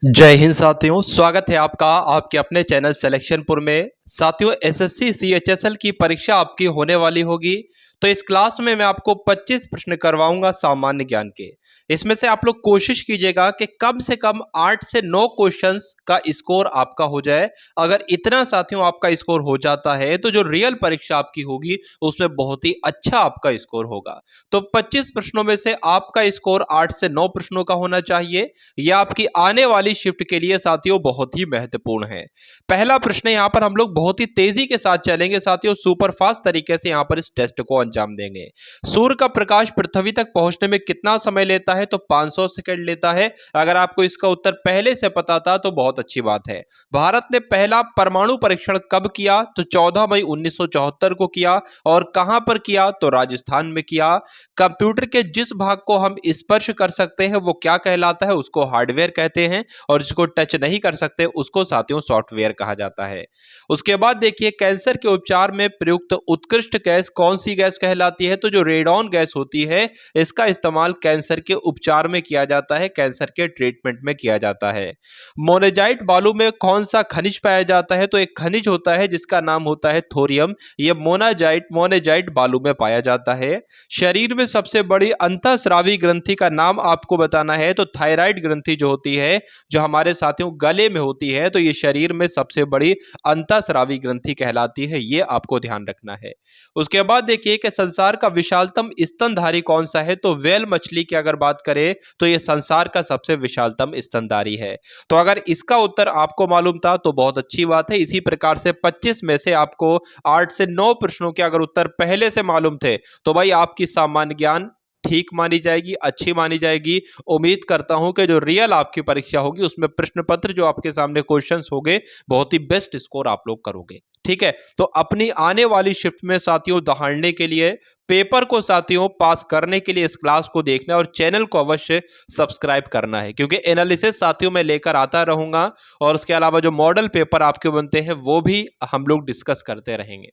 जय हिंद साथियों, स्वागत है आपका आपके अपने चैनल सिलेक्शनपुर में। साथियों, एसएससी सीएचएसएल की परीक्षा आपकी होने वाली होगी। तो इस क्लास में मैं आपको 25 प्रश्न करवाऊंगा सामान्य ज्ञान के। इसमें से आप लोग कोशिश कीजिएगा कि कम से कम 8 से 9 क्वेश्चंस का स्कोर आपका हो जाए। अगर इतना साथियों आपका स्कोर हो जाता है तो जो रियल परीक्षा आपकी होगी उसमें बहुत ही अच्छा आपका स्कोर होगा। तो 25 प्रश्नों में से आपका स्कोर 8 से 9 प्रश्नों का होना चाहिए। यह आपकी आने वाली शिफ्ट के लिए साथियों बहुत ही महत्वपूर्ण है। पहला प्रश्न यहाँ पर हम लोग बहुत ही तेजी के साथ चलेंगे साथियों, सुपर फास्ट तरीके से यहाँ पर इस टेस्ट को अंजाम देंगे। सूर्य का प्रकाश पृथ्वी तक पहुंचने में कितना समय लेता है? तो 500 सेकंड लेता है। अगर आपको इसका उत्तर पहले से पता था तो बहुत अच्छी बात है। भारत ने पहला परमाणु परीक्षण कब किया? तो 14 मई 1974 को किया। और कहां पर किया? तो राजस्थान में किया। कंप्यूटर के जिस भाग को हम स्पर्श कर सकते हैं वो क्या कहलाता है? उसको हार्डवेयर कहते हैं। और जिसको टच नहीं कर सकते उसको साथियों सॉफ्टवेयर कहा जाता है। उसके बाद देखिए, कैंसर के उपचार में प्रयुक्त उत्कृष्ट गैस कौन सी गैस कहलाती है? तो जो रेडॉन गैस होती है इसका इस्तेमाल कैंसर के उपचार में किया जाता है, कैंसर के ट्रीटमेंट में किया जाता है। मोनेजाइट बालू में कौन सा खनिज पाया जाता है? तो एक खनिज होता है जिसका नाम होता है थोरियम। यह मोनेजाइट बालू में पाया जाता है। शरीर में सबसे बड़ी अंतःस्रावी ग्रंथि का नाम आपको बताना है। तो थायराइड ग्रंथि जो होती है, जो हमारे साथियों गले में होती है, तो ये शरीर में सबसे बड़ी अंतःस्रावी ग्रंथि कहलाती है। ये आपको ध्यान रखना है। उसके बाद देखिए कि संसार का विशालतम स्तनधारी कौन सा है? तो व्हेल मछली की अगर बात करें तो ये संसार का सबसे विशालतम स्तनधारी है। तो अगर इसका उत्तर आपको मालूम था तो बहुत अच्छी बात है। इसी प्रकार से 25 में से आपको 8 से 9 प्रश्नों के अगर उत्तर पहले से मालूम थे तो भाई आपकी सामान्य ज्ञान ठीक मानी जाएगी, अच्छी मानी जाएगी। उम्मीद करता हूं कि जो रियल आपकी परीक्षा होगी उसमें प्रश्न पत्र जो आपके सामने क्वेश्चंस होंगे बहुत ही बेस्ट स्कोर आप लोग करोगे। ठीक है, तो अपनी आने वाली शिफ्ट में साथियों दहाड़ने के लिए, पेपर को साथियों पास करने के लिए इस क्लास को देखना और चैनल को अवश्य सब्सक्राइब करना है, क्योंकि एनालिसिस साथियों मैं लेकर आता रहूंगा। और उसके अलावा जो मॉडल पेपर आपके बनते हैं वो भी हम लोग डिस्कस करते रहेंगे।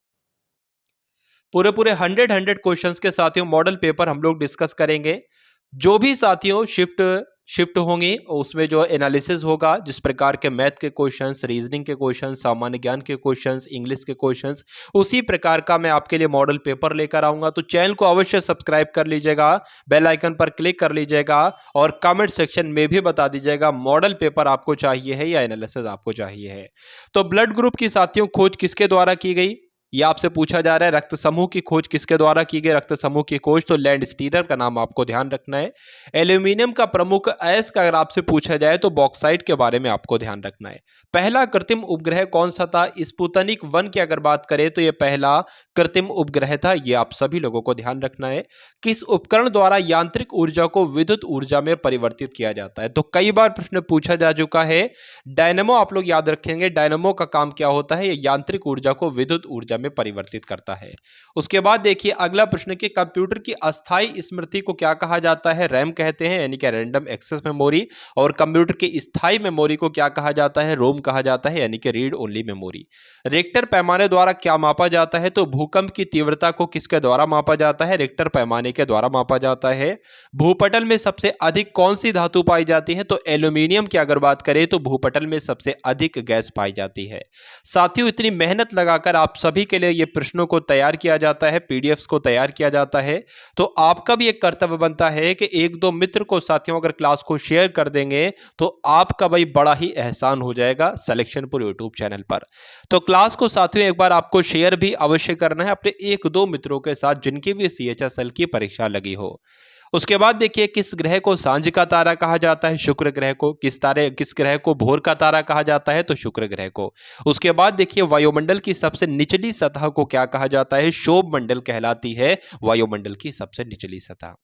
पूरे पूरे 100 क्वेश्चंस के साथियों मॉडल पेपर हम लोग डिस्कस करेंगे। जो भी साथियों शिफ्ट होंगी उसमें जो एनालिसिस होगा, जिस प्रकार के मैथ के क्वेश्चंस, रीजनिंग के क्वेश्चंस, सामान्य ज्ञान के क्वेश्चंस, इंग्लिश के क्वेश्चंस, उसी प्रकार का मैं आपके लिए मॉडल पेपर लेकर आऊंगा। तो चैनल को अवश्य सब्सक्राइब कर लीजिएगा, बेल आइकन पर क्लिक कर लीजिएगा और कमेंट सेक्शन में भी बता दीजिएगा मॉडल पेपर आपको चाहिए है या एनालिसिस आपको चाहिए है। तो ब्लड ग्रुप की साथियों खोज किसके द्वारा की गई? यह आपसे पूछा जा रहा है। रक्त समूह की खोज किसके द्वारा की गई? रक्त समूह की खोज तो लैंड स्टीनर का नाम आपको ध्यान रखना है। एल्यूमिनियम का प्रमुख अयस्क अगर आपसे पूछा जाए तो बॉक्साइट के बारे में आपको ध्यान रखना है। पहला कृत्रिम उपग्रह कौन सा था? स्पुतनिक 1 की अगर बात करें तो यह पहला कृत्रिम उपग्रह था। यह आप सभी लोगों को ध्यान रखना है। किस उपकरण द्वारा यांत्रिक ऊर्जा को विद्युत ऊर्जा में परिवर्तित किया जाता है? तो कई बार प्रश्न पूछा जा चुका है। डायनेमो आप लोग याद रखेंगे, डायनेमो का काम क्या होता है? यह यांत्रिक ऊर्जा को विद्युत ऊर्जा में परिवर्तित करता है। उसके बाद देखिए अगला प्रश्न कि कंप्यूटर की अस्थायी स्मृति को क्या कहा जाता है? रैम कहते हैं, यानी कि रैंडम एक्सेस मेमोरी। और कंप्यूटर की स्थायी मेमोरी को क्या कहा जाता है? रोम कहा जाता है, यानी कि रीड ओनली मेमोरी। रिक्टर पैमाने द्वारा क्या मापा जाता है? तो भूकंप की तीव्रता को किसके द्वारा मापा जाता है? रिक्टर पैमाने के द्वारा मापा जाता है। भूपटल में सबसे अधिक कौन सी धातु पाई जाती है? तो एल्यूमिनियम की अगर बात करें तो भूपटल में सबसे अधिक गैस पाई जाती है। साथियों, इतनी मेहनत लगाकर आप सभी के लिए ये प्रश्नों को तैयार किया जाता है, पीडीएफ्स को तैयार किया जाता है। तो आपका भी एक कर्तव्य बनता है कि एक दो मित्र को साथियों अगर क्लास को शेयर कर देंगे तो आपका भाई बड़ा ही एहसान हो जाएगा सिलेक्शनपुर यूट्यूब चैनल पर। तो क्लास को साथियों एक बार आपको शेयर भी अवश्य करना है अपने एक दो मित्रों के साथ जिनकी भी सीएचएसएल की परीक्षा लगी हो। उसके बाद देखिए किस ग्रह को सांझ का तारा कहा जाता है? शुक्र ग्रह को। किस ग्रह को भोर का तारा कहा जाता है? तो शुक्र ग्रह को। उसके बाद देखिए वायुमंडल की सबसे निचली सतह को क्या कहा जाता है? क्षोभ मंडल कहलाती है वायुमंडल की सबसे निचली सतह।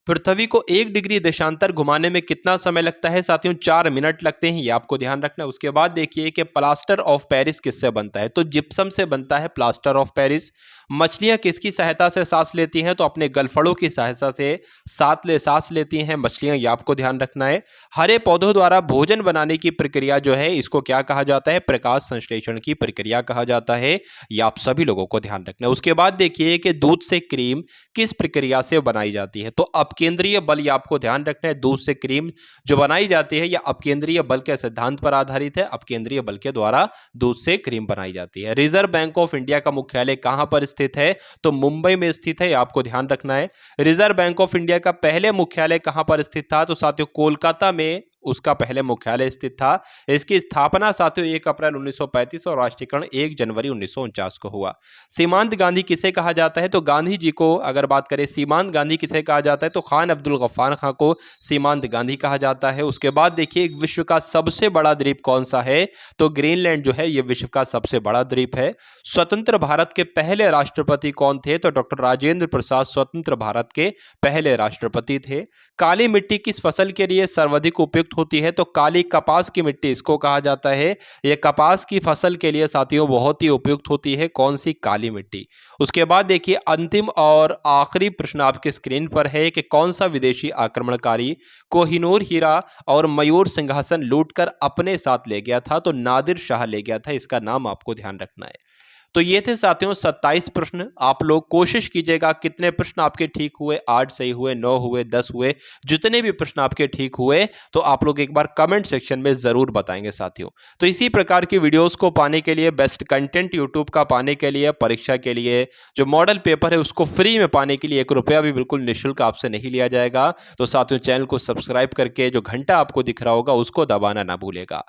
पृथ्वी को 1 डिग्री देशांतर घुमाने में कितना समय लगता है? साथियों 4 मिनट लगते हैं, ये आपको ध्यान रखना है। उसके बाद देखिए कि प्लास्टर ऑफ पेरिस किससे बनता है? तो जिप्सम से बनता है प्लास्टर ऑफ पेरिस। मछलियां किसकी सहायता से सांस लेती हैं? तो अपने गलफड़ों की सहायता से सांस लेती हैं मछलियां, ये आपको ध्यान रखना है। हरे पौधों द्वारा भोजन बनाने की प्रक्रिया जो है इसको क्या कहा जाता है? प्रकाश संश्लेषण की प्रक्रिया कहा जाता है। ये आप सभी लोगों को ध्यान रखना है। उसके बाद देखिए कि दूध से क्रीम किस प्रक्रिया से बनाई जाती है? तो अपकेंद्रीय बल, ये आपको ध्यान रखना है। दूध से क्रीम जो बनाई जाती है, यह अपकेंद्रीय बल के सिद्धांत पर आधारित है। अपकेंद्रीय बल के द्वारा दूध से क्रीम बनाई जाती है। रिजर्व बैंक ऑफ इंडिया का मुख्यालय कहां पर स्थित है? तो मुंबई में स्थित है, ये आपको ध्यान रखना है। रिजर्व बैंक ऑफ इंडिया का पहले मुख्यालय कहां पर स्थित था? तो साथियों कोलकाता में उसका पहले मुख्यालय स्थित था। इसकी स्थापना साथियों 1 अप्रैल 1935 और राष्ट्रीयकरण 1 जनवरी 1949 को हुआ। सीमांत गांधी किसे कहा जाता है? तो गांधी जी को अगर बात करें सीमांत गांधी किसे कहा जाता है, तो खान अब्दुल गफ्फार खां को सीमांत गांधी कहा जाता है। उसके बाद देखिए विश्व का सबसे बड़ा द्वीप कौन सा है? तो ग्रीनलैंड जो है यह विश्व का सबसे बड़ा द्वीप है। स्वतंत्र भारत के पहले राष्ट्रपति कौन थे? तो डॉक्टर राजेंद्र प्रसाद स्वतंत्र भारत के पहले राष्ट्रपति थे। काली मिट्टी किस फसल के लिए सर्वाधिक उपयुक्त होती है? तो काली कपास की मिट्टी इसको कहा जाता है। यह कपास की फसल के लिए साथियों बहुत ही उपयुक्त होती है। कौन सी? काली मिट्टी। उसके बाद देखिए अंतिम और आखिरी प्रश्न आपके स्क्रीन पर है कि कौन सा विदेशी आक्रमणकारी कोहिनूर हीरा और मयूर सिंहासन लूटकर अपने साथ ले गया था? तो नादिर शाह ले गया था। इसका नाम आपको ध्यान रखना है। तो ये थे साथियों 27 प्रश्न। आप लोग कोशिश कीजिएगा कितने प्रश्न आपके ठीक हुए, 8 सही हुए, 9 हुए, 10 हुए, जितने भी प्रश्न आपके ठीक हुए तो आप लोग एक बार कमेंट सेक्शन में जरूर बताएंगे साथियों। तो इसी प्रकार की वीडियोस को पाने के लिए, बेस्ट कंटेंट यूट्यूब का पाने के लिए, परीक्षा के लिए जो मॉडल पेपर है उसको फ्री में पाने के लिए 1 रुपया भी बिल्कुल निःशुल्क आपसे नहीं लिया जाएगा। तो साथियों चैनल को सब्सक्राइब करके जो घंटा आपको दिख रहा होगा उसको दबाना ना भूलेगा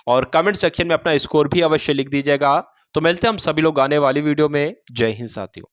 और कमेंट सेक्शन में अपना स्कोर भी अवश्य लिख दीजिएगा। तो मिलते हैं हम सभी लोग आने वाली वीडियो में। जय हिंद साथियों।